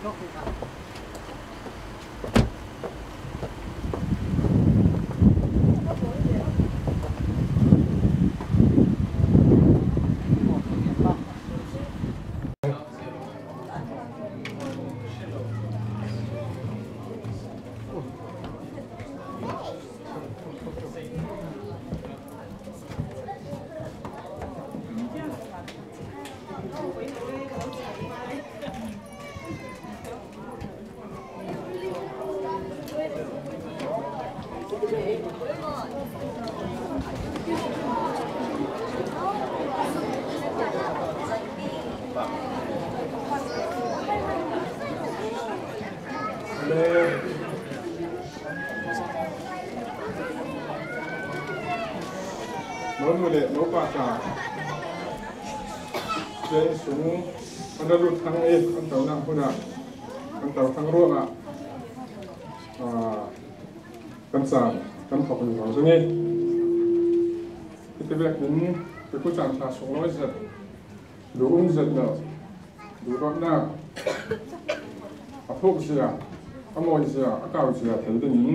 Nó lệ nó bạc cả dây xuống con đã lụt thăng ê con tàu nằm con ạ con tàu thăng ruộng ạ con sàn con thọcอยู่ของซึ่งนี่ที่เรียกนั้นเป็นผู้จัดการส่งร้อยเสร็จดูอุ้งเสร็จแล้วดูรอบหน้าทุกเสียขโมยเสียอากาศเสียถึงตัวนี้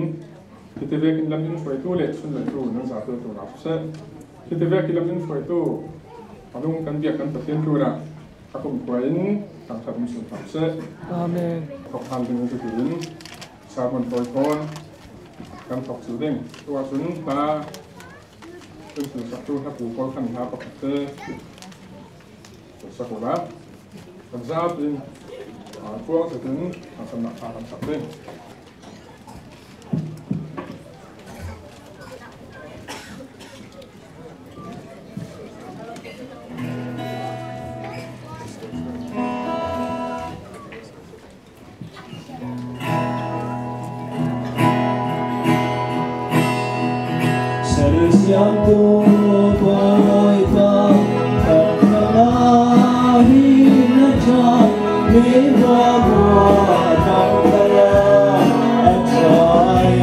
ที่เรียกนั้นเป็นช่วยตู้เล็กส่วนใหญ่ตู้นั่นสาตัวตัวหนักเส้นที่เรียกนั้นช่วยตู้เอาลงกันเบียดกันตัดเส้นตู้น่ะถ้าผมควยนี้ต่างชาติมีส่วนต่างเส้นอาเมนขอบคุณเป็นสิ่งที่ชาวคนคอยคนการถกสื่อเด้งตัวสุนตาเป็นสื่อสักตู้ถ้าปู่คนขันท้าปกติสักหัวละกันทราบเป็นพวกถึงสำนักข่าวคำศัพท์เด้งYang boy ta kanahi na cha me wa kangala achai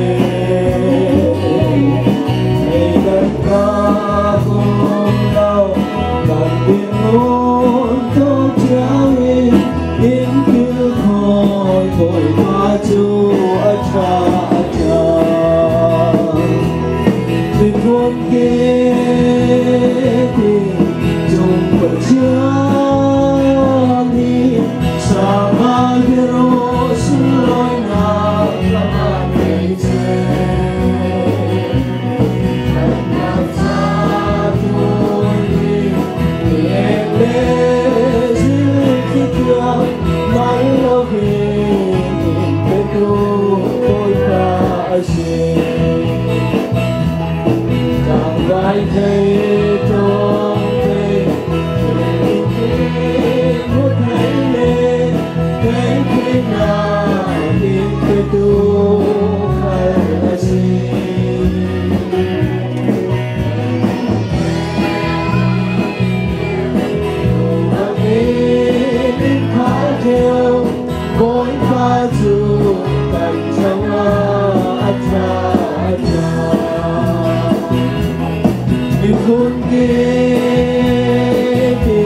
edan ka kum lao kan bin mon to chawi in kil khoi khoi ma chu acha acha Hãy thấy trong thế một ngày lên cái khi nào tìm cái tu hay là gì mà đến phá theo mỗi pha dù cảnh trong cha khôn kia thì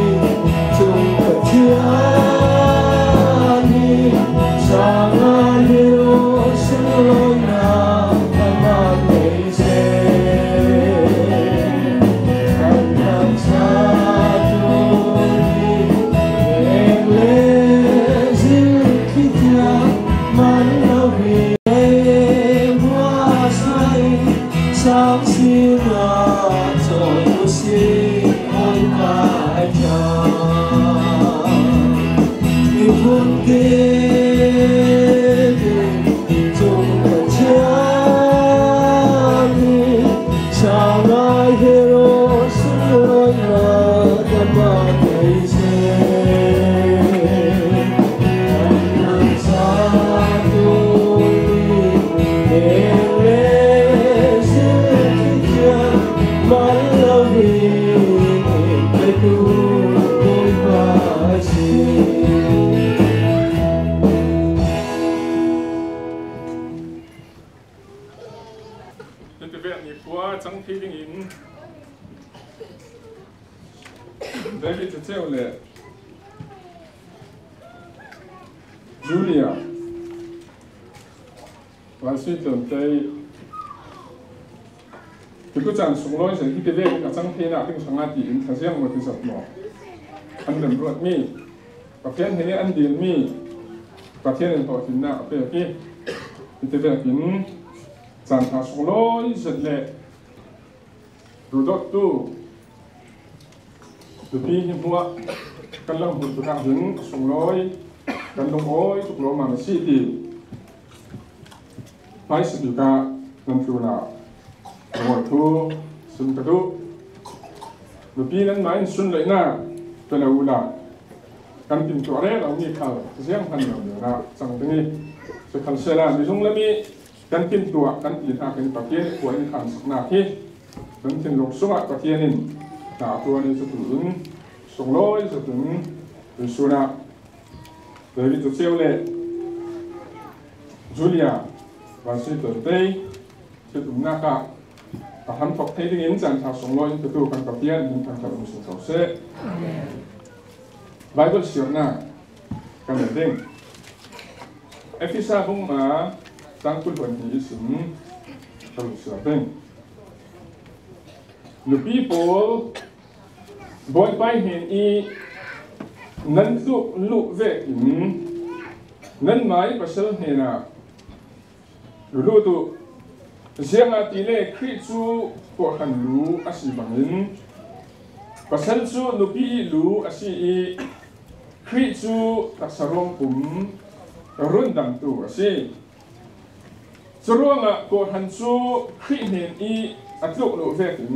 chung ở chưa đi sang ai yêu sôi nào mà ngày sẽ anh làm sao tôi em lên giữ khi theo mãi đâu vì em hoa say sáng xin rồi tôi xin ôi phải chờ yêu thương kia chung ở cha đi sao ai hero sôi là đam mê ngày sẽ anh làm sao tôi em lên giữ khi chờ mãi lâu vì cái tu tôi phải xin nên từ việc nghiệp quá chẳng khi đi nhìn đây thì treo lệ Juliaวันสุดท้ายที่ก็จะส่งร้อยเสร็จที่เด็กกับจังเทน่ะที่สังกัดอินทเซียงหมดที่สุดหมดอันเดิมรวดมีประเทศนี้อันเดียนมีประเทศอื่นต่อถึงน่ะเปรียบที่ที่เด็กกินจันทร์ส่งร้อยเสร็จเลยรูดตู้ดูพี่หิมหัวกันลงหุ่นตัวทางถึงส่งร้อยกันลงโอ้ยสุกลงมาไม่ชี้ตีไปสุดกาลันฟิวนาหัวทูสุนกระดูดูพี่นั้นหมายสุนเลยนะเป็นอาวุธกันติ่มตัวแรกเรามีข่าวเสียงพันเราอยู่นะจังตรงนี้จะขันเสนาในช่วงแล้วมีกันติ่มตัวกันตีทางเป็นปากเกี้ยหัวในขันสักนาทีกันติ่มลงสุนัขปากเกี้ยนี่หนาตัวนี้จะถึงส่งร้อยจะถึงเป็นสุนัขเดวิดจะเชี่ยวเลยจูเลียวันสุดท้ายจะถึงนักการทำตกเทดิ้งจันทร์ส่งร้อยจะถูกกันปากเกี้ยนี่กันจะลงสุนัขเสกไบเบิลเสียงหน้ากันเหมือนเด้งเอฟิซาบุ้งมาตั้งคุณวันที่สิงกันเสียงเด้งลูกพี่โป้บอยไปเห็นอีนั้นลูกเวกินนั้นหมายประเสริฐเห็นอ่ะรู้ตัวเสียงอาทิเล่คริสตูก็หันรู้อาศัยบางอินประเสริฐจูลูกพี่รู้อาศัยคริสตูตักสรงปุ่มรุ่นดังตัวสิสรงอ่ะก็หันจูคริสเห็นอีอัตลุกลูกเวกิน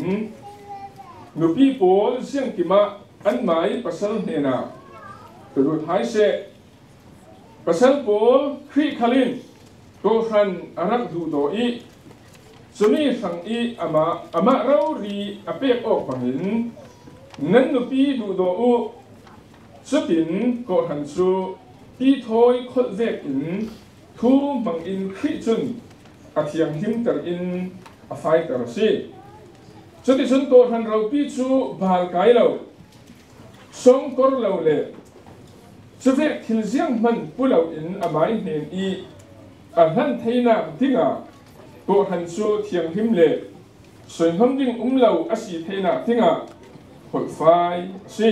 ลูกพี่โป้เสียงกิมาอันหมายประเสริฐเห็นอ่ะตัวดูท้ายเสประเสริฐโป้คริสคลินก็หันรักดูโดอีส่วนนี้ฝั่งอีอามาเรารีอาเป็กออกฝั่งหินนั้นลูกพี่ดูโดอุสุดินก็หันสู่ที่ถอยคดเวกินทุ่มบังอินคริจุนอาเทียงหิมตัดอินอาไฟตัดสิสุดิฉันก็หันเราพี่สู่บาลไกเราส่งกอร์เราเลยสุเวกทิลเซียงมันผู้เราอินอาไมเห็นอีอันนั้นเทน่าทิ้งอ่ะก็หันสู่เทียงหิมเลยส่วนห้องดิ้งเราอาศัยเทน่าทิ้งอ่ะหดไฟสิ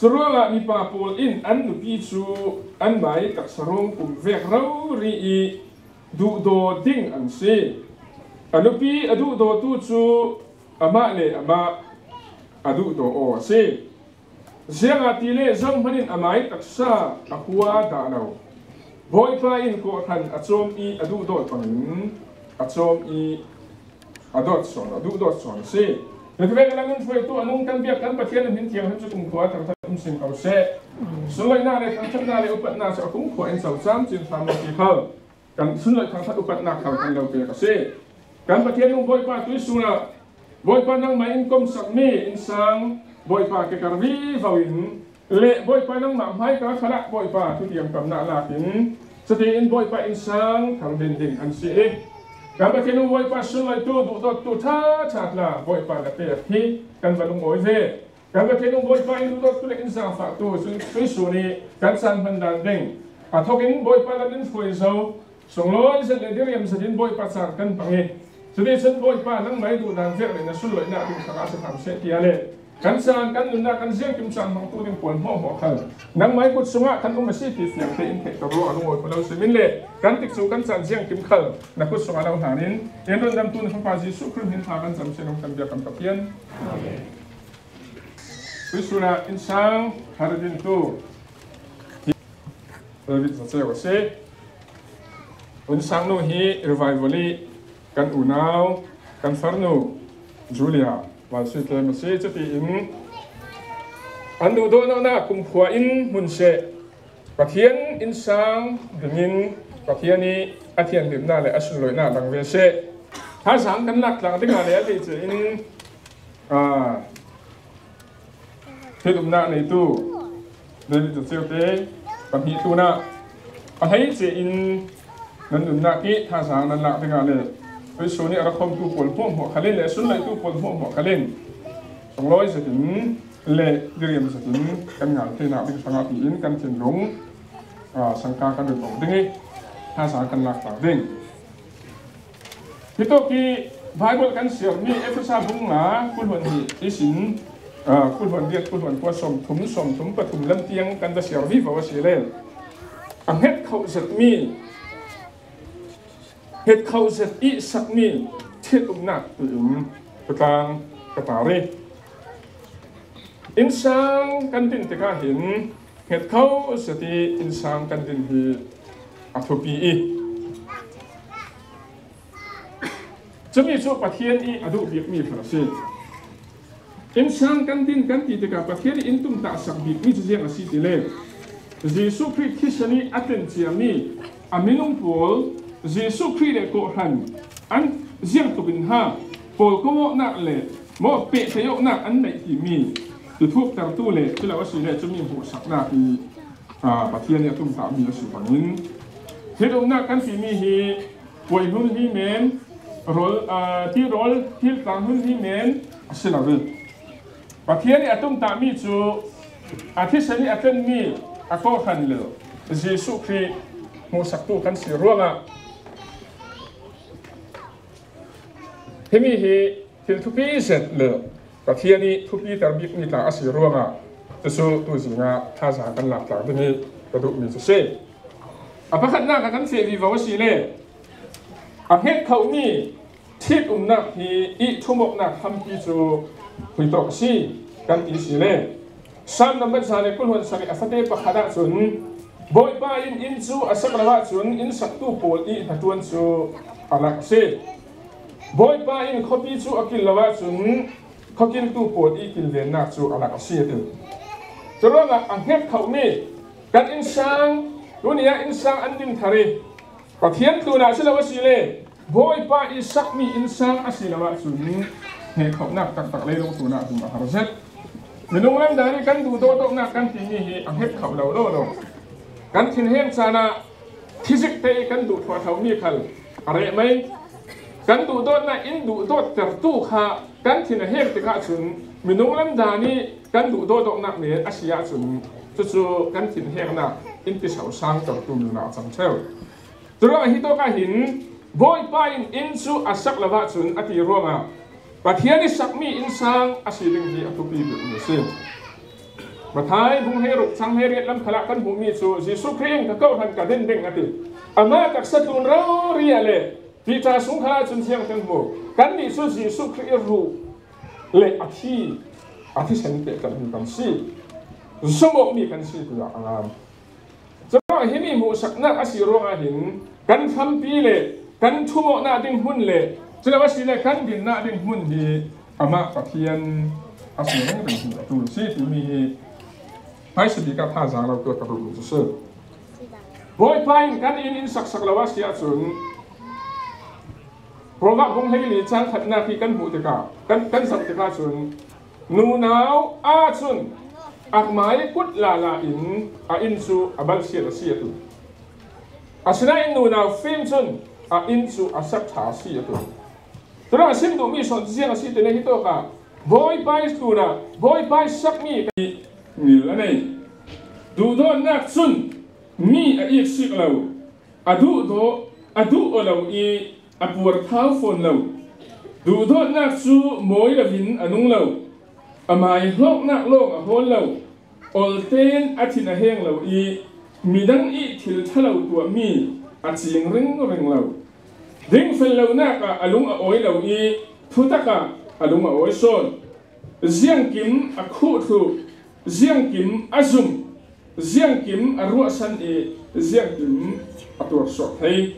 สรุปว่ามีปาปูลอินอันนุปีชูอันหมายตักสรงปุ่มเวกเรารีดูโดดิ้งอันซีอันนุปีอดูโดตูชูอามาเลอามาอดูโดโอซีเสียงอาทิเลจังพันินอามาตักซาอักวาดาเราบอยพาอินโกทันอัจมอีอดูโดปังอัจมอีอดูดสอนอดูโดสอนซีในที่เวลาเงินช่วยตัวนุ่งกันเบียกันประเทศนั้นเห็นเที่ยวให้จุดคุ้มขวาทางทางสิ่งเอาเสส่วนเลยหน้าเลยทางทางหน้าเลยอุปนาจะคุ้มขวาอินสาวซ้ำจึงทำมาที่เขากันส่วนเลยทางทางอุปนาเขากันเราเบียกันเสกันประเทศนุ่งบอยป้าตุยสุระบอยป้านั่งมาอินกรมสักมีอินสังบอยป้าเกี่ยวกับวิฟาวินเละบอยป้านั่งหมาให้กับขณะบอยป้าทุกอย่างกำนัดลากินสติอินบอยป้าอินสังทางเดินดิ่งอันเสการประเทศนู้นบอยป้าส่วนเลยตัวดูท่าชาติละบอยป้าจะเปรียบที่กันบรรลุโอยเวการประเทศนู้นบอยป้าดูตัวเล็กอินสังฝากตัวซึ่งส่วนนี้การสร้างพันดานเด้งทกินบอยป้าละนินฟุยโซส่งร้อยเสร็จเลยเดี๋ยวยังสถินบอยป้าสร้างกันปังเองสุดท้ายฉันบอยป้านั่งไม่ดูดานเจ้าเลยนะส่วนเลยน่าเป็นสังอาสถานเสียทีอะไรกันสร้างกันนุนนากันเสียงกิมสังบางตัวยังปวดหัวหัวขันนั่งไม่กุศลกันอุ้มสีที่เสียงเตะอินเทตรู้อนุโมทนาสมินเล่กันติดสู่กันสร้างเสียงกิมขันนักกุศลเราหานินเอ็นรุ่นดำตุนของภาษีสุขรุ่นหินทากันจำเสียงกันเบียกันกับเพียนวิสุราอินสังฮาร์ดินตูเดวิดจะเจ้าเสอินสังโนฮีรีไววอลีกันอุณาวกันฟาร์นูจูเลียวันสุดท้ายมาเสียจะตีอินอันดูโดนเอาหน้าคุมขัวอินมุนเสประเทียนอินสังดึงอินประเทียนนี้อาเทียนดื่มหน้าเลยอัศลอยหน้าดังเวเสถ้าสามกันหลักหลังที่งานเลยที่จะอินที่ดื่มหน้าในตู้เดินจุดเสียวเตะปัญหาตู้หน้าอะไรจะอินนั้นดื่มหน้ากี้ถ้าสามนั้นหลักที่งานเลยไปส่วนนี้เราคงตู้ปนพ่วงหัวขาเล่นเลยส่วนเลยตู้ปนพ่วงหัวขาเล่น200จะถึงเละเรียมจะถึงกันงานที่หน้าเป็นสังกัดอินกันเขียนลง sangka kan được bổng tinh ha sa kan lạc tảng tinh Hito ki Bible kan siam mi Ephesus bung nga kun hon hi isin kun hon diet kun hon ko som thum pathum lam tiang kan da siam vi va silen ang het khau zat mi het khau zat I sak mi thiết nak petang katare insang kan din te ka hin het khau zati insang kan din hi athopi Chumi chu pathian I adu biak mi phase insang kan tin kan ti te ka pathian in tum ta sak bi mi jiang asi ti le Jesu Christ Christiani aten chiami aminung pol Jesu Christ le ko han an jiang tu bin ha pol ko na le mo pe te yo na an nei ti mi tu thuk tar tu le tu la wasi le chumi hu sak na ki pathian ya tum ta mi asu panin he do na kan ti mi hi poi hun hi men rol til tang hun hi men asilawi pathiani atum ta mi chu athisani aten mi ako khan le Jesu Christ mo saktu kan si ruanga hemi hi til thupi set le pathiani thupi tarbik mi ta asi ruanga chu tu jinga tha sa kan lak tak ni kadu mi chu se apakhat na kan se vi wa si le a het khau mi thiết nak hi I thumok nak hampi chu hui tok si kan I si le sam number sale kun hon sari afate pa khada chun boy pa in chu asak lawa chun in saktu pol I hatuan chu alak se boy pa in khopi chu akil lawa chun khokin tu pol I kil len nak chu alak si tu chronga ang het khau mi kan insang dunia insang andin thare pathian tu na sila wasi le boy pa I sak mi insang asilawa chun he khop nak tak tak le long tu na tum har set minung lam dari kan du do to nak kan ti mi hi ang het khop lo lo kan thin hem chana thizik te kan du thwa thau mi khal are mai kan du do na in du do ter tu kha kan thin hem te kha chun minung lam dani kan du do nak me asia chun chu kan thin hem na in ti sau sang ter tu na chang cheu tu la hi to ka hin boy pa in chu asak lawa chun ati ronga pathiani sakmi insang asiling hi atupi bi se mathai bung he ruk chang he ret lam khala kan bumi chu Jesu Christ ka ko han ka den ding ati ama tak satun ro ria le ti cha sung khala chun siang ten mo kan ni chu Jesu Christ ru le athi sen te kan si somo mi kan si ku angam so hi mi mu sakna asironga hin kan thampi le kan thumo na ding hun le chila wasi le kan din na ding hun hi ama pathian asireng ring tu si ti mi hi hai si ka tha jang lo to ka ru chu se boy pain kan in sak lawa sia chun proga bung hei li chang khat na ki kan bu te ka kan sak te ka chun nu nau a chun ak mai kut la in a in su abal sia tu asina in nu nau film chun a in chu asak tha si to tora sim do mi son jiang si te ne hi to ka boy pai tu na boy pai sak mi ni la nei du do nak chun mi a ik sik lo adu o lo I apur thau phone lo du do nak chu moi la vin anung lo amai hlok nak lok a hol lo olten athina heng lo I midang I thil thalo tu mi a ching ring lo ding fel lo na ka alung a oi lo I thutaka alung a oi son ziang kim a khu thu ziang kim azum ziang kim a ruwa san ziang kim a tur so thei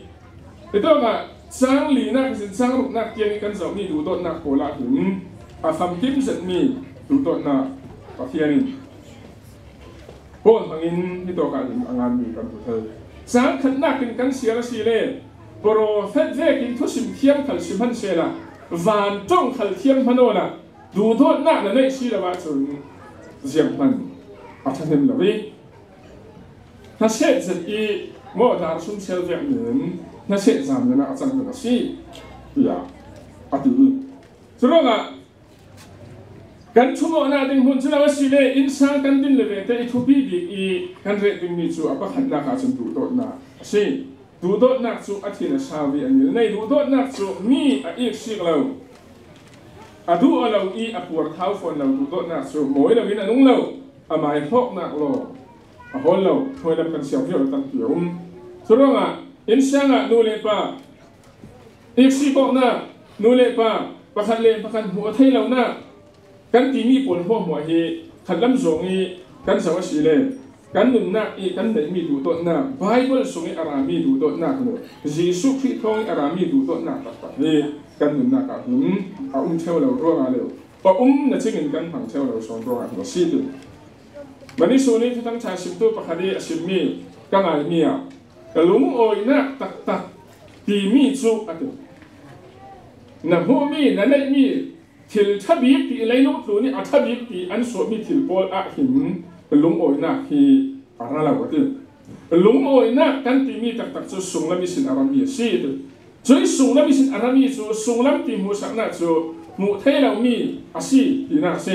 ito nga chang li na kasi chang rup na kiang kan zo mi du dot na ko la hin a pham kim zet mi du dot na pathianin pon mangin ito ka din angan mi kan tu thei chang khat na kin kan sia si le poro fet ve kin thu sim thiam khal sim han se la van tong khal thiam hanola du dot na na nei si la wa chun ziang man a thatem la wi na se zet I mo dar sum sel ve nen na se zam na achang na si ya atu chronga กันชั่วโมงนาดึงหุ่นฉลาดสิเลยอินสางกันดินเลยแต่อีทุบีดีอีกันเรดึงมีจูอัปขัดนาคาจนดูโดดนาสิดูโดดนักจูอาทิตย์ชาวีอันนี้ในดูโดดนักจูมีอีกสิ่งเราอดูเราอีอปวดเท้าฝนเราดูโดดนักจูมวยเราวินานุ่งเราอามายพกนักเราฮอลเราถอยลำกันเสียงที่เราตั้งเกี่ยวสุดท้ายอินสางนูเลป้าอีกสิ่งบอกนะนูเลป้าประคันเลนประคันหัวไทยเรานะกันที่มีผลหัวหัวเฮขัดลำสงอีกันสวัสดีเลยกันหนุนหน้าอีกันไหนมีดูต้นหน้าไบเบิลสงอีอารามีดูต้นหน้าเลยยิสุคริสต์ทองอารามีดูต้นหน้าตัดเฮกันหนุนหน้ากับหนุนเอาเท่าเราร่วงอะไรพอน่ะจึงเห็นกันผังเท่าเราสองร่วงอะไรสิดูวันนี้ส่วนนี้ที่ทั้งชายสิบตัวประคดีสิบมีกันอะไรมีอ่ะกะลุงโอยหน้าตักตีมีจุอะไรน้ำหัวมีนั่นได้มีทิลทับบีปีไรนู้นตัวนี้อัทับบีปีอันสวมีทิลบอลอาหิมเป็นลุงโอยนักที่อะไรล่ะวะที่เป็นลุงโอยนักกันที่มีตักจะส่งแล้วมีสินอารามีสิที่ช่วยส่งแล้วมีสินอารามีจะส่งแล้วที่มูสักนักจะมูเทเรามีอาศิที่นักสิ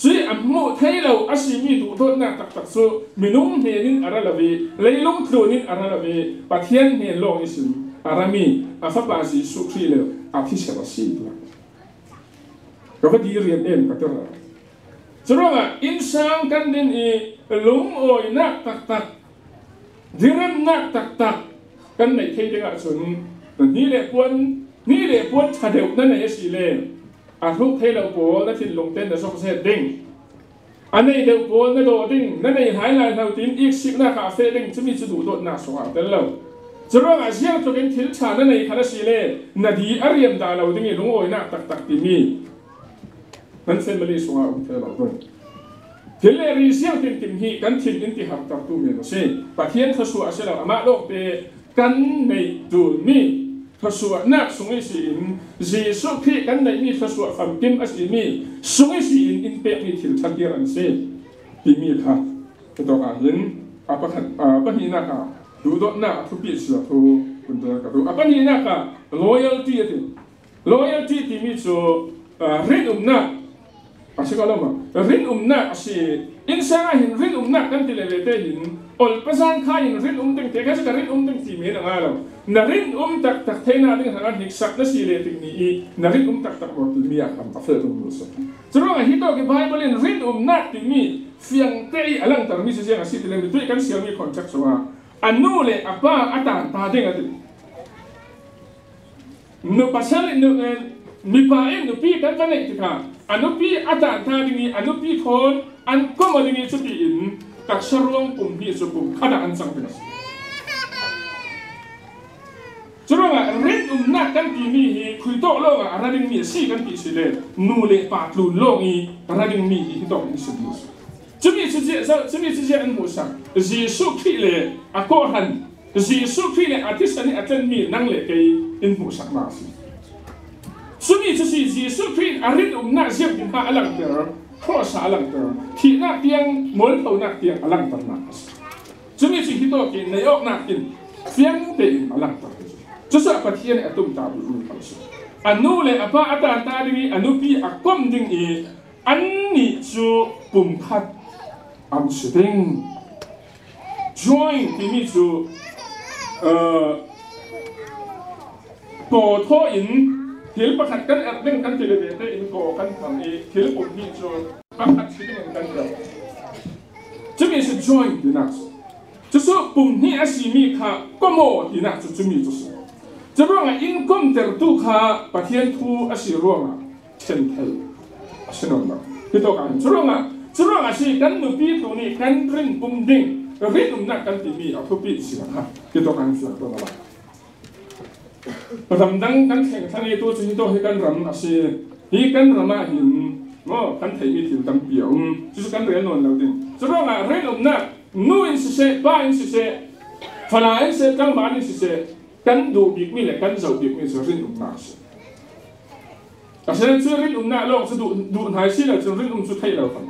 ช่วยอันมูเทเราอาศิมีดูตัวนักตักจะมีนุ่มเห็นอะไรล่ะวีเลยลุงตัวนี้อะไรล่ะวีปะเทียนเห็นโลกนี้สิอารามีอาฟับาสิสุขีเลยอาทิเสวสิตัวก็พอดีเรียนเองก็ต้องจะรู้ว่าอินสางกันดินอีลุงโอยนักตักดิรันนักตักกันในเทเดกะส่วนนี่แหละปวนชาเดียวนั่นในสิเลอาทุกเทเราโผล่นั่นที่ลงเต้นในซอกเซตดิ้งอันนี้เดียวโผล่นั่นโดดิ้งนั่นในหายลายเราติ้งอีกสิบหน้าคาเฟ่ดิ้งจะมีจุดโดดหน้าสว่างแต่เราจะรู้ว่าเสียงตัวเป็นทิลชานั่นในคณะสิเลนาดีอารียมดาเราดิ้งลุงโอยนักตักที่มีมันเส้นมาลีสวาอุเทเราด้วยทีเลรีเซียงติมฮีกันทิมอินติหับตับตู้เมียนเซ่ปะเทียนทศวรรษเราอามาโลกเตกันในดูมีทศวรรษนักสงสินจีสุขีกันในมีทศวรรษฟังกิมอสิมีสงสินอินเปมีทิลทักเกียรันเซ่ที่มีค่ะตัวอาหินอาปะขัดปะฮีนักดูดนักทุกปีเสียทุกคนตัวกระดูอาปะฮีนักloyalty ที่มีโซริดนักasyik kalau mah, rin nak asyik, insan ahin rin nak kan tidak letehin, ol pesan kain rin teng tiga sekali rin teng timih dengan alam, na rin tak tena dengan hangat hiksak nasi leteng ni, na rin tak mau timih akan tak firm musuh. Sebab itu ke Bible rin nak timih, siang tei alang termi sesiang asyik dalam itu kan siang ni konsep semua, anu le apa atan tadi ngati, nu pasal nu mipain nu pi kan mana kita. Anu pi ada tadi anu pi kon an komo dingi cutiin tak seruang pumpi sukum kada ansang benas. Cerita red nak kan kini hi kuitok lo ada dingi si kan kisile nule patlu longi ada dingi hitok ni sedus. Cumi sejak an musa Yesus kile akohan Yesus kile atisani atan mi nang le kai in musa masih. Sumi sisi Yesus Kristus arit nak siap kita alang ter, cross alang ter, tidak tiang mol tau nak tiang alang ter nak. Sumi sisi itu kita nayok nak tin, tiang tiang alang ter. Justru apa tiang itu tak boleh kalau. Anu le apa ada tadi anu pi akom ding i, ani ju pumkat am sedeng join ini ju toh in Hil pakat kan erdeng kan tidak ada info kan kami hil pun hijau pakat sini kan kan. Cumi是 join 的那种，就是pun ni asimi ka komo 的那种cumi就是。这种啊，因公得度卡把天土asih ruang啊，前台是啷个？你都讲，这种啊是跟努比图呢，跟人不定，人那跟地米啊，不比是啦，你都讲是啷个吧？Pertama kan kan itu cerita kan ram asyik, kan ramah hin, kan thầy mi kan biểu, justru kan ren non lalu tin. Sebab lah ren nak, nuin sise, bain sise, falain sise, kan bain sise, kan do big mi le, kan jauh big mi so ren nak sih. Asalnya tu ren nak lo, so do hasil lah, so ren so thầy lo kan.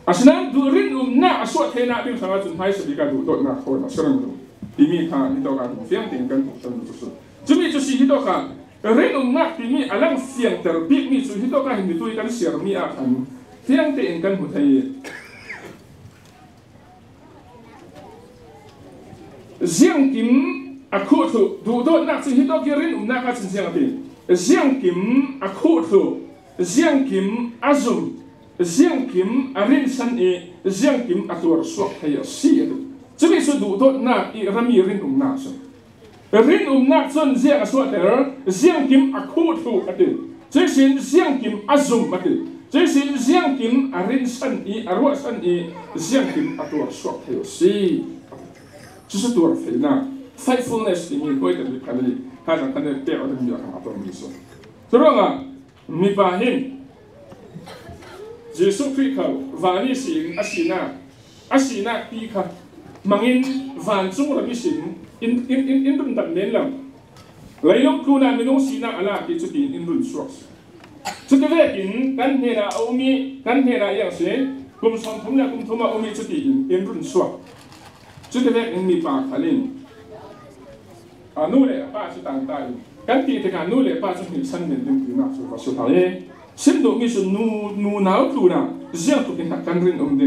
Asalnya do ren nak, asal thầy nak dia sangat so hasil jika do nak kau nak sekarang tu. Ini kan itu kan, siang tinggal tu tu. Cumi tu si hidup kan, ren nak ini alang siang terbit ni tu hidup kan hindi tu ikan siang ni akan thiang te in kan hu thei ziang kim a khu thu du do nak chi hi do ki rin na ka chin ziang ti ziang kim a khu thu ziang kim azum ziang kim a rin san e ziang kim a tur suak thei si adu chumi su du do na i rami rin na so rin na chon ziang a suak ter ziang kim a khu thu adu chính riêng kim azum mà thì chính riêng kim arin san i arwa san i riêng kim atur suak theo si chỉ là tuổi phải na faithfulness thì mình coi được cái này hai thằng này teo được nhiều thằng atur mình so cho nên là mi ba hin Jesus Christ khẩu và ni xin asina pi kha mangin van chung là mi xin in đun tận đến lòng lấy lúc tu na mình không xin na ala thì chút tiền in đun suak chút cái việc in căn thế là omi căn thế làอย่างเช่นกุมสองทุ่มเนี่ยกุมทุ่มมาomi chút tiền in đun suak chút cái việc in mi pa khalin nu le pa chút tang tai căn tiền thì cả nu le pa chút hình sanh mình đừng cứ ngáp chút và chút thay xin đồ mi chút nu nào tu na riêng tu cái căn rin đừng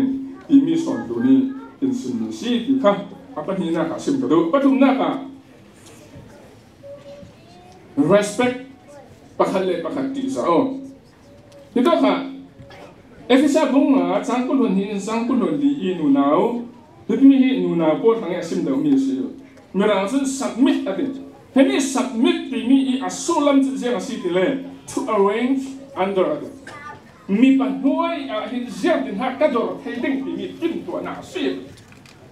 thì mi son tu ni in xin mi si thì khác apa ni na cả xin đồ bắt thùng na cả respect pakhalle pakhati sao thì đó là efisa bung mà trang quân luận hiện trang quân luận đi inu nào thì mi inu nào có thằng em xin đầu mi xí mi rằng dân submit ở đây thế mi submit thì mi asulam chỉ riêng xí thì lên to arrange under mi ban nuôi hiện riêng thì hát cái đồ thấy định thì mi kinh tuổi nào xí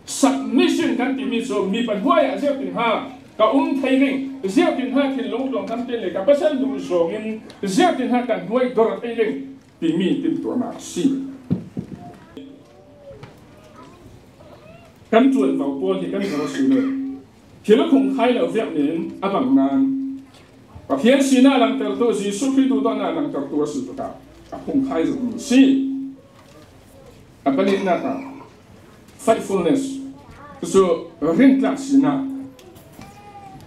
submission kan thì mi so mi ban nuôi riêng thì ha ka thấy định riêng thì ha thì lung tung thăm tên này ka bắt đầu đủ số nhưng riêng thì ha kan nuôi đồ thấy định thì mi kinh tuổi nào xí căn chuẩn vào buôn thì căn có sự lợi khi nó không khai là việc nên áp bằng nan và hiện xin na làm tờ tôi gì số khi tôi đó là làm tờ tôi sự tất cả không khai được gì si à bên này là faithfulness so riêng là xin na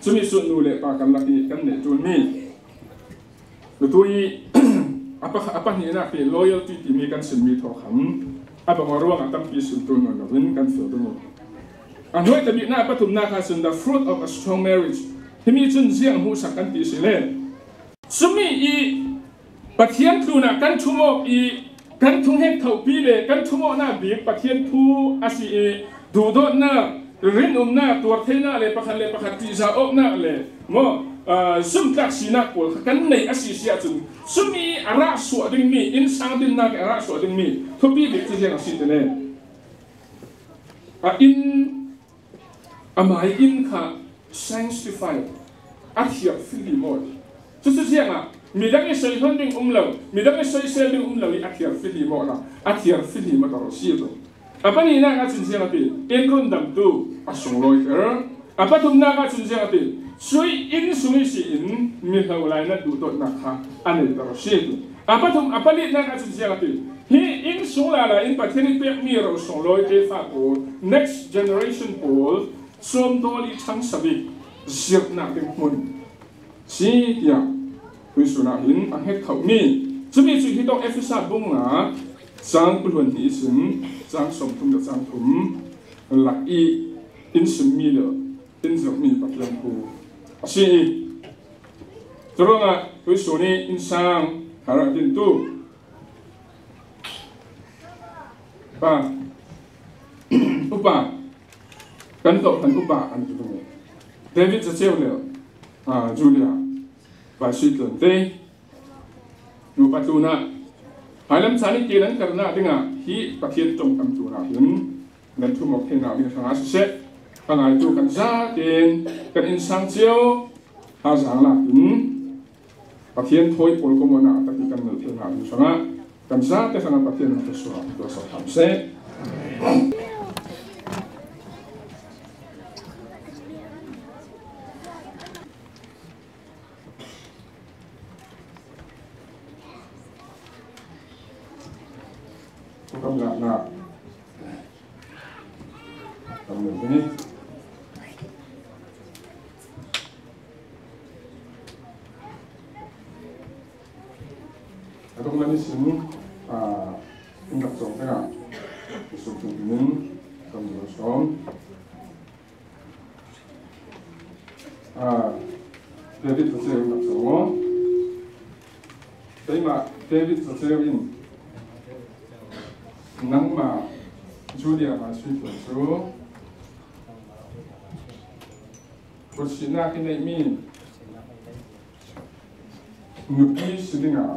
chúng mình suy nghĩ lại và cảm giác cái này chúng mình tôi apa ni na cái loyalty thì mình cần xin mình thọ khẩn apa maruang atam pi sun tu no win kan feel tu an hoi tabi na patum na kha sun the fruit of a strong marriage himi chun jiang hu sak kan ti sile sumi i pathian tu na kan thumo i kan thung he thau pi le kan thumo na bi pathian thu asi e du do na rin na tur thena le pakhat ti za op na le mo sum tak sina pol kan nei asi sia chun sumi ara so ding mi in sang din na ara so ding mi thopi bi ti jeng asi tene in amai in kha sanctify athia fili mo chu chu jeng a mi dang e sei hon ding lo mi dang e sei sel ding lo i athia fili mo na athia fili mo ro si do apani na ka chun jeng a pi en ron dam tu asong loi er apatum na ka chun jeng a pi sui in sui si in mi hau lai na du dot na kha ane ro si do apatum apali na ka chun jeng a pi hi in sung la in pathian pe mi ro song loi te fa ko next generation pol som doli chang sabi zir na te mun si ya hui su na hin ang het khau mi chumi chu hi dong efisa bung na sang pulun hi sin sang som tum da sang tum lak i in sim mi lo in zok mi pathian ko si terus hui su ni in sang harap din tu ba upa kan to kan upa an tu ni Davidจะเชี่ยวเลยจูเลียไปสุดเลยแต่อยู่ปัจจุบันหายลำสานิเกลันกันนะที่งะฮีประเทศจงกำจุนะเห็นนั่นทุ่มออกเทนาวิทยาเสษต่างๆจูกันซาเกนกันอินสังเจียวหาสังละเห็นประเทศถอยปนกมนาตะกี้กันเทนาวิทยากันซาแต่ขณะประเทศนั้นจะสวมตัวสอบถามเสษkhông ngại nào cầm được cái này không làm gì những cầm đồ xóm David sẽ chơi một số thế mà David sẽ chơi in nắng mà Julia mà suy tưởng số cuộc chiến na cái này mi ngược ý sự định à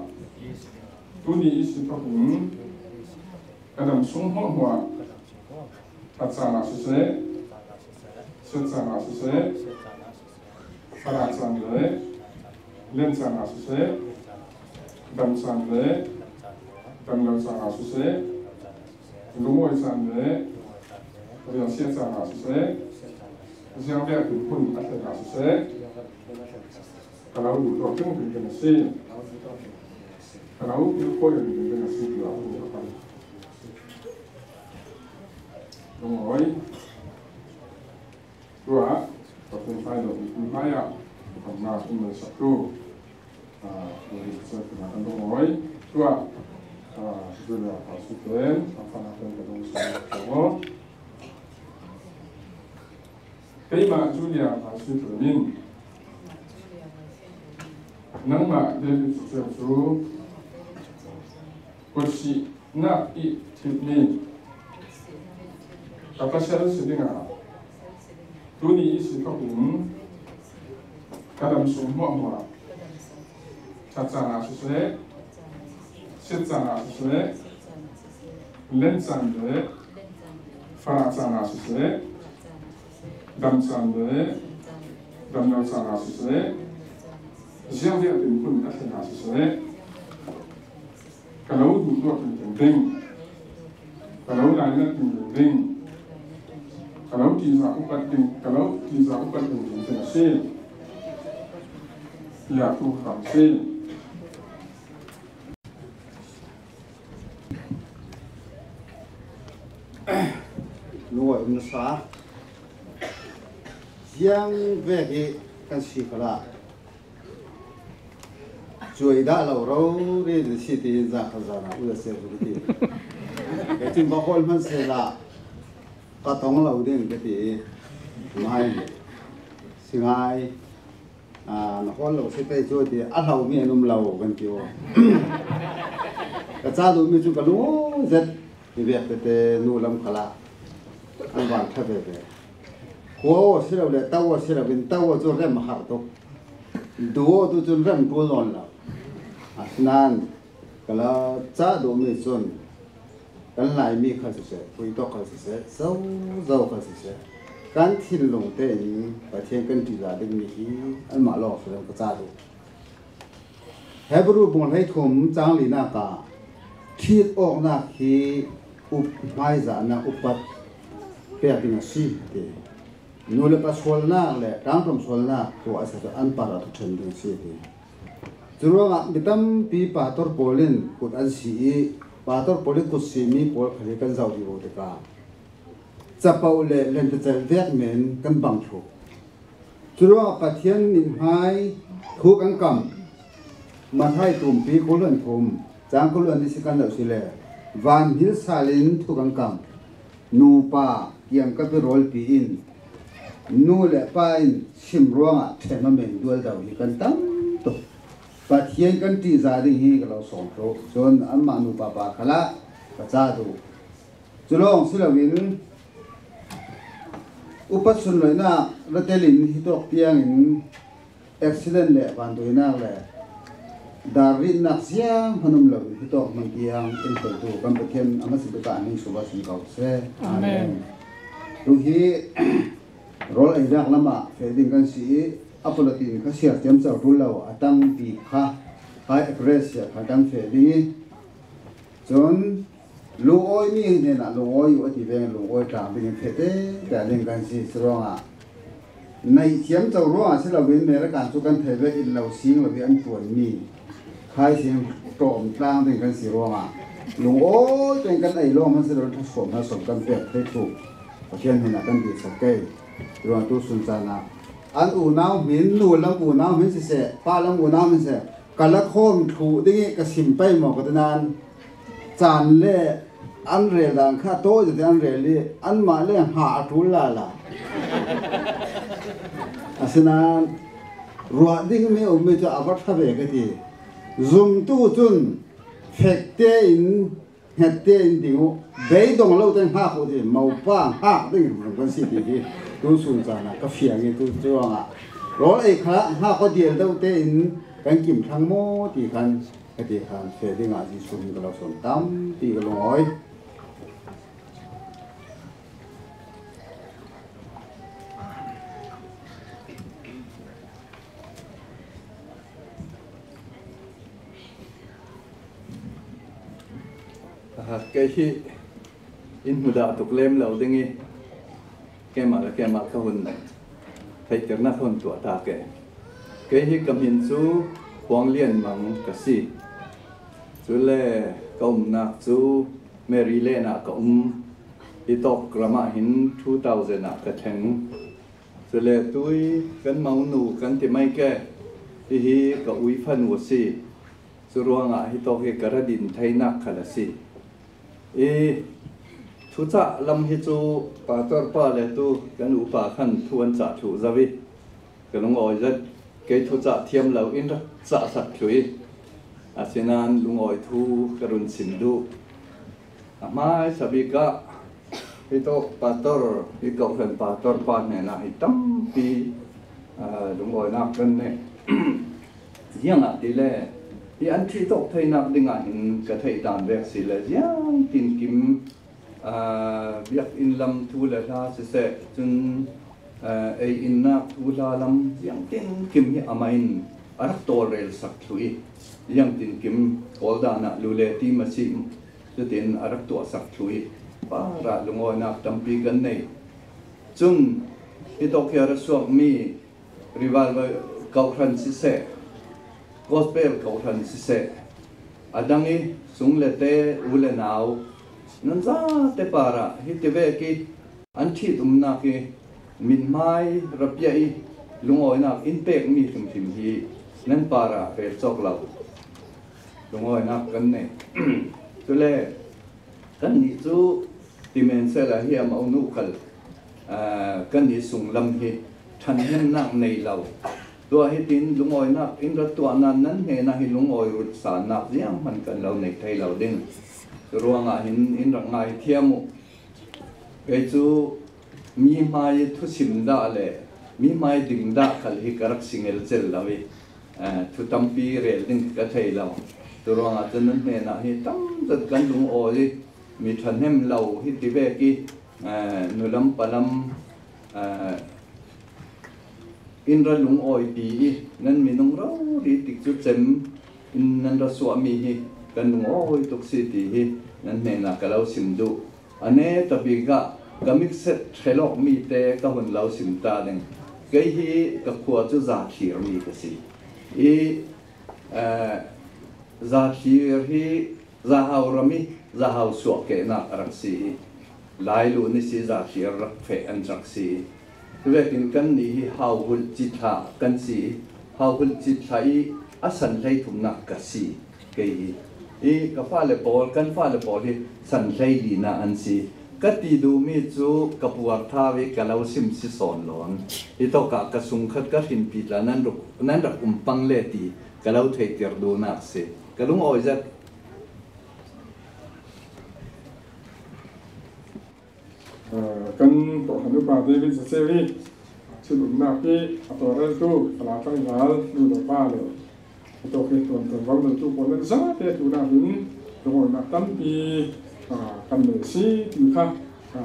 tu ni ý sự thọ hứng cái đầm sung hoa hoa thật ra là sự sẽ sự ra là sự sẽ phát sản lệ lên sản là sự sẽ đầm sản lệ đầm lâu sản là sự sẽ lúa mùi sản lệ rồi xiết sản là sự sẽ riêng vềถึงคุณอัตราสุเสกเราดูตัวซึ่งเป็นกันสิเราดูคนอื่นเป็นกันสิเราดูกันตรงไหนตัวตัวเป็นไฟเราเป็นไฟอ่ะทำมาเป็นมือสักครู่เราดูเสร็จมากันตรงไหนตัวดูแลความสุขเองทำฟังเป็นกันตรงส่วนตัวKhi mà Julia và suy tưởng mình nắng mà David sẽ số cuộc sĩ na ít thịt mình các bác sĩ sẽ đi ngả tu ni sẽ có cũng các đam sống hoa hoa chặt chặt là sẽ siết chặt là sẽ lên sàn để pha chặt là sẽ đâm sản lệ đâm lâu sản là sự sẽ riêng việc tình quân các thành là sự sẽ cả lâu đủ tuổi tình tình cả lâu lại là tình tình cả lâu thì giả cũng bất tình cả lâu thì giả cũng bất tình tình sẽ là tu khám sẽ nuôi xá giang về cái sĩ khá là chuối đã lâu rồi để sĩ thì ra khá ra nào bây giờ đi cái chuyện bao nhiêu mình sẽ là các tông lâu đến cái gì mai sinh ai nó có lâu sẽ tới chuối thì ăn lâu miệng nôm lâu gần kiểu cái cha đối với chúng cái lúa rất thì việc cái nuôi làm khá là anh bạn thay về Kuo sila le tawa sila bin tawa jo rem har to duo tu chun rem tu lon la asnan kala cha do me chun kan lai mi kha se pui to kha se zo kha se kan thil long te ni pa chen kan ti la ding mi hi an ma lo so ka cha do hebru bon hai thum chang li na ka thit ok na khi up mai za na upat pe ding si te Nula paswal na le kangkam swal na to asa to an para to chending si ti Jurunga bitam pi pator polin kut an si pator polin kut si mi pol khali kan zau di wo te ka chapau le len te chel vek men kan bang thu Jurunga pathian nin hai thu kan kam ma thai tum pi kolon thum chang kolon ni sikan lo si le van hil salin thu kan kam nu pa kiam ka pe rol pi in nu le pa in sim ruanga thema men dual dau hi kan tam to pathian kan ti za ding hi ka lo som tho chon an ma nu pa pa khala ka cha du chulong silawin upat sun loina ratelin hi tok piang in accident le ban doina le darin nak siang hanum lo hi tok mang piang in ko tu kan pathian amasi ta ning suba sin kau se amen tu hi rol ai dak lama feding kan si apolatin ka sia tiam chau tu lo atang pi kha hai agresia khadang feding chon lu oi mi ne na lu oi u ti veng lu oi ta bin fete ta ling kan si sronga nei tiam chau ro a sila win ne ra kan chu kan theve in lo sing lo bi an tuan mi khai sim tom tlang ding kan si ronga lu oi ten kan ai lo man se ro thu som na som kan pe te thu pathian hena kan bi sa ke rồi tôi xuân sana anh u nào miến nụ lăng u nào miến sẽ pa lăng u nào miến sẽ cả lắc hôm thủ đi cái sim bay mò cái nan tràn lệ an rel dan kha to de an rel li an ma le ha thul la asina ruwa ding me o me cha avat tha ve ka ti zum tu chun phekte in hette in dingu bei dong lo ten ha ko ti mau pa ha ding kan si ti tu sun cha na ka fiang ni tu chuanga ro ai kha ha ko diel do te in kan kim thang mo ti kan cái gì hàng xe đi ngã gì xuống cái lò xuống tắm thì cái lối cái khi in mùa tục lem lâu đi nghe cái mà cái hồn thấy cái nát hồn tuổi ta cái khi cầm hiện số quang liên mang cái gì chú lệ công nạc chú Mary lệ nạc công itok grama hin 2000 nạc cái thằng chú lệ tôi gần máu nụ gần thì mấy cái hi cái uy phân của si chú ruang à itok cái cái đình thay nạc cái là si chú cha lâm hi chú bà tor pa lệ tu gần upa khăn thuan cha chú ra vi cái long oi rất cái chú cha thiêm lâu in ra cha sạch chuối asinan lungoi thu karun sindu amai sabika ito pastor ikaw kan pastor pa ne na hitam pi lungoi na kan ne yang a tile hi an thi tok thai nak dinga hin ka thai dan vek si le yang tin kim biak in lam thu la la se chun ei in na thu la lam yang tin kim hi amain arak torel sak thui yang tin kim kolda na lule ti masi chu tin arak to sak thui pa ra lungoi na tampi gan nei chung itok ya suak mi revival kau khan si se gospel kau khan si se adangi sung le te ule naw nan za te para hi te ve ki an thi tum na ki min mai rapia i lungoi na impact mi thum thim hi nan para ve chok lau lungoi na kan ne tu le kan ni chu timen se la hi am nu khal kan ni sung lam hi than hen nak nei lau tua hi tin lungoi na in ra tua nan he na hi lungoi rut sa na jiang man kan lau nei thai lau ding ruanga hin in ra ngai thiamu cái chu mi mai thu sim da le mi mai ding da khal hi karak singel chel lawi thu tampi rel ding ka thei lau ruanga chân ne na hi tam zat kan lung o li mi than hem lau hi ti ve ki nulam palam in ra lung oi pi nan mi nong ro ri tik chu chem in nan ra su mi hi kan lung oi tok si ti hi nan ne na ka lau sim du ane tabiga kamik set thelok mi te ka hun lau sim ta deng cái hi ka khua chu za thir mi ka si za thir hi za hau rami za hau su ke na rak si lai lu ni si za thir rak phe an rak si về tin căn ní hào hul chít thả căn si hào hul chít thải asan lay thùng nạc cả si cái cái pha lệ bol căn pha lệ bol thì san lay đi na an si cái ti du mi chu kapuar tha với cái lau sim si son lon ito cả sung khát cái hình pi là nan rak pang lệ ti cái lau thầy tiệt du nạc si cái lung oi rất kan to hanu pa David Sasevi chulum na pi atorel tu ala tang gal nu do pa le to ke ton wang tu ko le za te tu na hin to na tam pi kan le si tu kha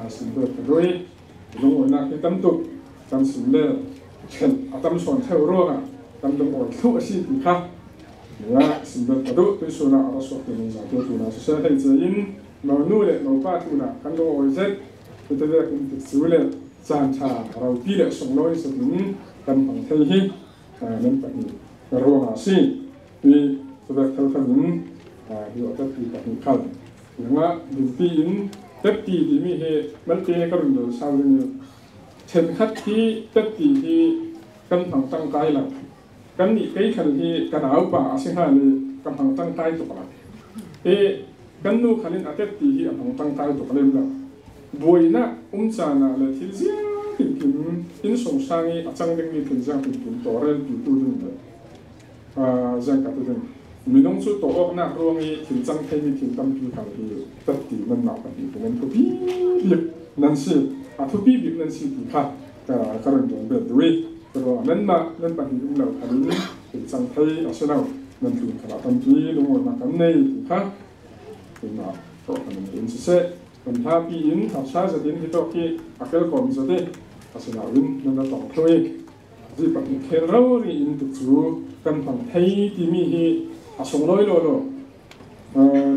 sim do roi lo na ke tam tu kan sim le chen atam son theu ro na tam dong oi thu si tu kha ya sim do tu tu so na ara so te ni za tu na so sa thai zin no nu le no pa tu na kan do oi zet tôi thấy cái sự là gian trà đầu tiên là sống lối sự tính cần bằng thay hi nên phải rồi mà si vì tôi thấy theo những điều tất cả những khẩn nhưng mà điều tiên tất thì mi he mất cái các đồng đội sau như trên khắc thì tất thì cần bằng tăng cái là cần đi cái khẩn thì cái áo bà sinh hai thì cần bằng tăng cái tục là kan nu khalin atet ti hi amang tang tai to kalem la boina chana la thil zia tin in song sangi achang ding ni thil jang tin torel tu tu ding la jang ka tu ding minong chu to ok na rongi thil chang thei ni thil tam pi khang hi tat ti man na ka ti men ko pi nan si a thu pi bi nan si ti kha ka karan dong be dui pero nan pa hi dum la khalin thil chang thei asenau nan tu khala tam pi lu ma kam nei ti kha na to kan in se kan tha pi in ha sa za din hi to ki akel kom za de asena win nan da tong thloi ji pa ki kher ro ri in tu chu kan phang thei ti mi hi asong loi lo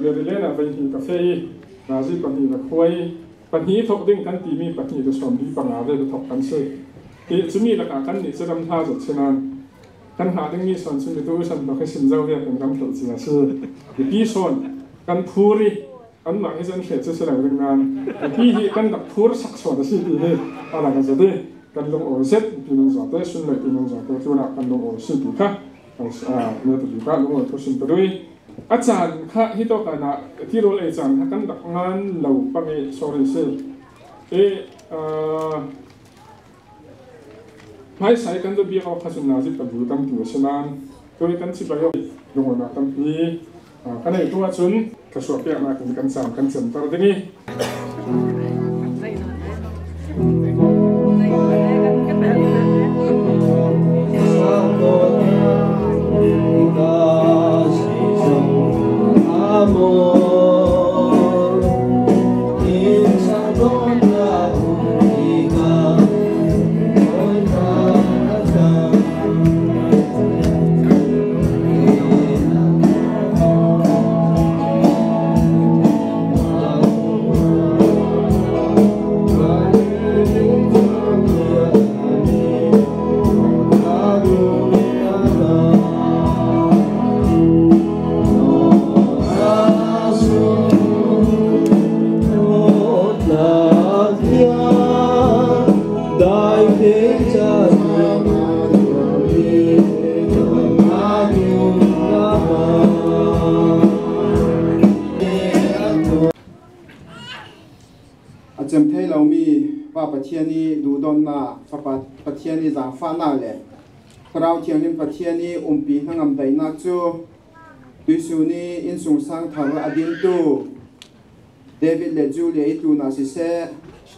le le na vai hi ka fe na ji pa ni na khoi pa ni thok ding kan ti mi pa ni da som bi pa nga de thok kan se ti chu mi la ka kan ni se ram tha za chena kan ha ding mi son sun tu san ba ka sin zau ya kan ram thol chi na se ti pi son kan phuri kan ma hi san khe chu se la ring nan pi hi kan dak phur sak so da si ti he ala ka za de kan long o set pi nong za te sun le pi nong za te chu na kan long o si ti kha ne tu ka long o thu sin ta dui a chan kha hi to ka na ti ro le chan ha kan dak ngan lo pa me sorry se mai sai kan do bi au kha sun na ji pa du tam tu se nan tôi kan si ba yo long o na tam pi cái này tôi chun cái số tiền mà cũng cần giảm cần chậm tao đấy đi chấm thấy lâu mi và bát thiên ni đủ đòn na và bát thiên ni giang pha na lệ, rau thiên ni bát thiên ni pi hang am đầy na chu, tuy su ni in sung sang thằng adin tu, David le Julia tu na si se,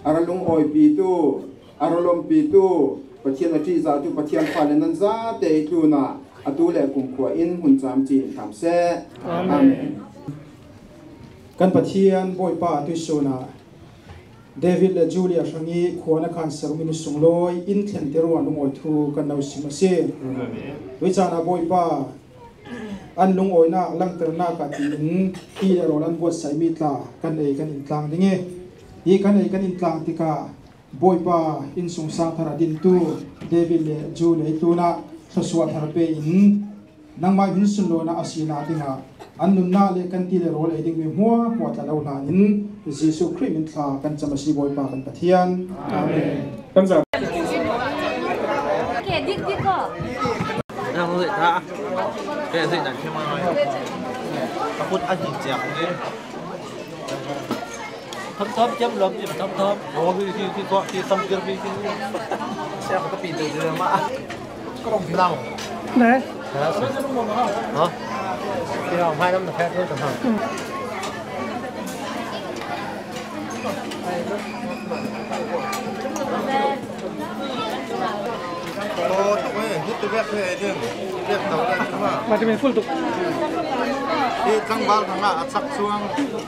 aralung oi pi tu, aralom pi tu, bát thiên là chỉ giáo tu bát thiên pha lên nan za te tu na, atu le cùng qua in hun cham chi tham se, amen. Kan bát thiên boy pa tuy su na David le Julia sangi khuana khan sarmin sungloi in thlen teru anu oi thu kan nau simase wi chana boy pa an lung oi na lang ter na ka tin ti ro lan bot sai mi tla kan ei kan in tlang dinge hi kan ei kan in tlang tika boy pa in sung sang thara din tu David le Julia tu na thaswa thar pe in nang mai hin sun lo na asina tinga an nun na le kan ti le ro le ding me hua ta lo na in Jesus Christ min tha kan chama si boy pa kan pathian amen kan za ke dik dik ko na mo tha ke sai nan ke ma noi ta put a hi chak ni thấp thấp chấm lom chấm thấp thấp ô khi có khi xong kia khi xe có bị từ từ mà có đồng phi nào đấy hả phi nào 2 năm là phép thôi tầm hẳn Ồ, tụi ấy hút từ vét về chứ, vét tàu lên chứ mà. mà thì mình full tục Đi thăng bao thằng nào sắc xuống. Đi hút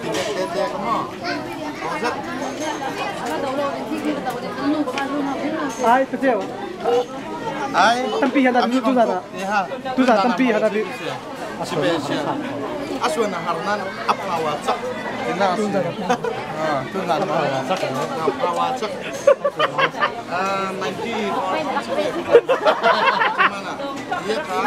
từ vét về không mà. Có rất. ai tự tiêu Ai? tâm pi hada tu zada tu zada tâm pi hada bi Special. Aswan harnan apawa sak. Ina tu zada. Tu zada apawa sak. Apawa sak. 90. Mana? Iya kah?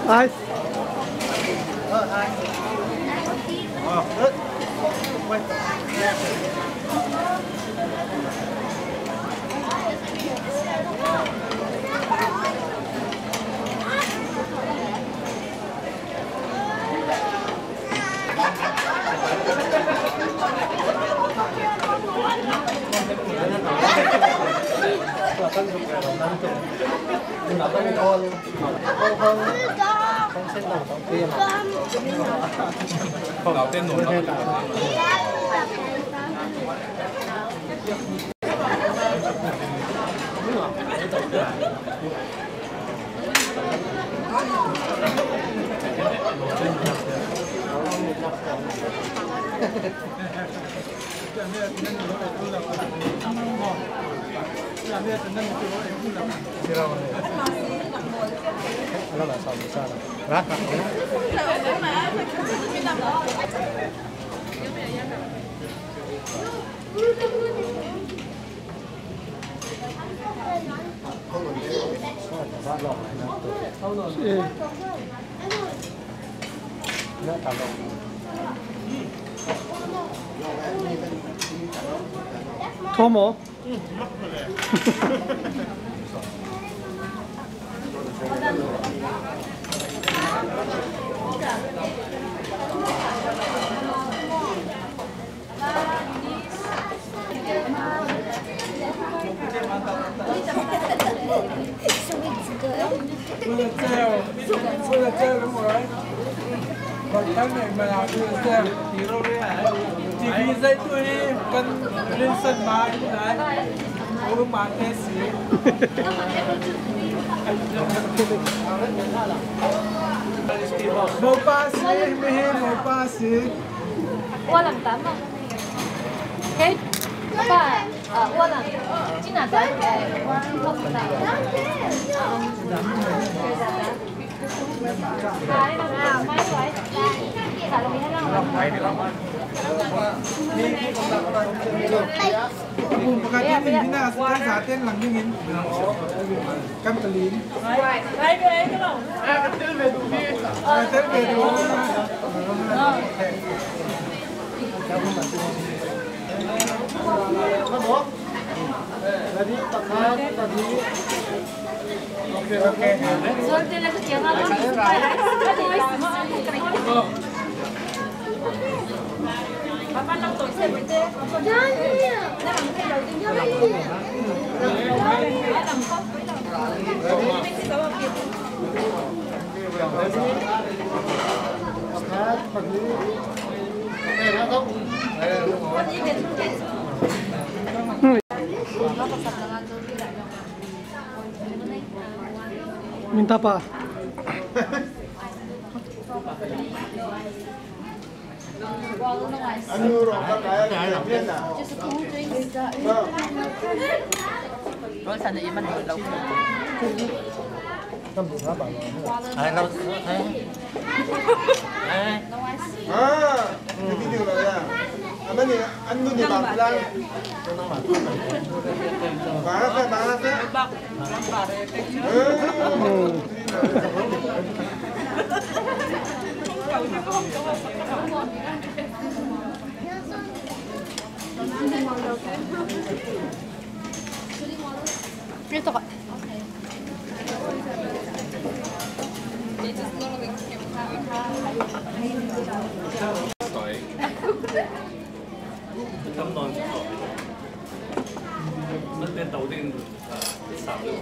ai老电脑。토모 còn cái này mà làm được xem thì đâu đấy hả? Chỉ vì dây tôi đi cần lên sân bài như đấy, uống bàn thế xí. Một ba xí, mấy một ba xí. Qua làm tắm không? Thế, ba, qua làm, chỉ là cái không phải. Pagkatapos hindi na sa atin lang dingin. Kamtalin. Okay. Papa năm tuổi sẽ mới thế. Nó làm cái đầu tiên nhất là minta apa? Nói sao này mình lâu Ai lâu cái điều này à anh nuôi nhiều bạc ra bà sẽ Itu kok. Tấm non nó tên đầu tiên sạp được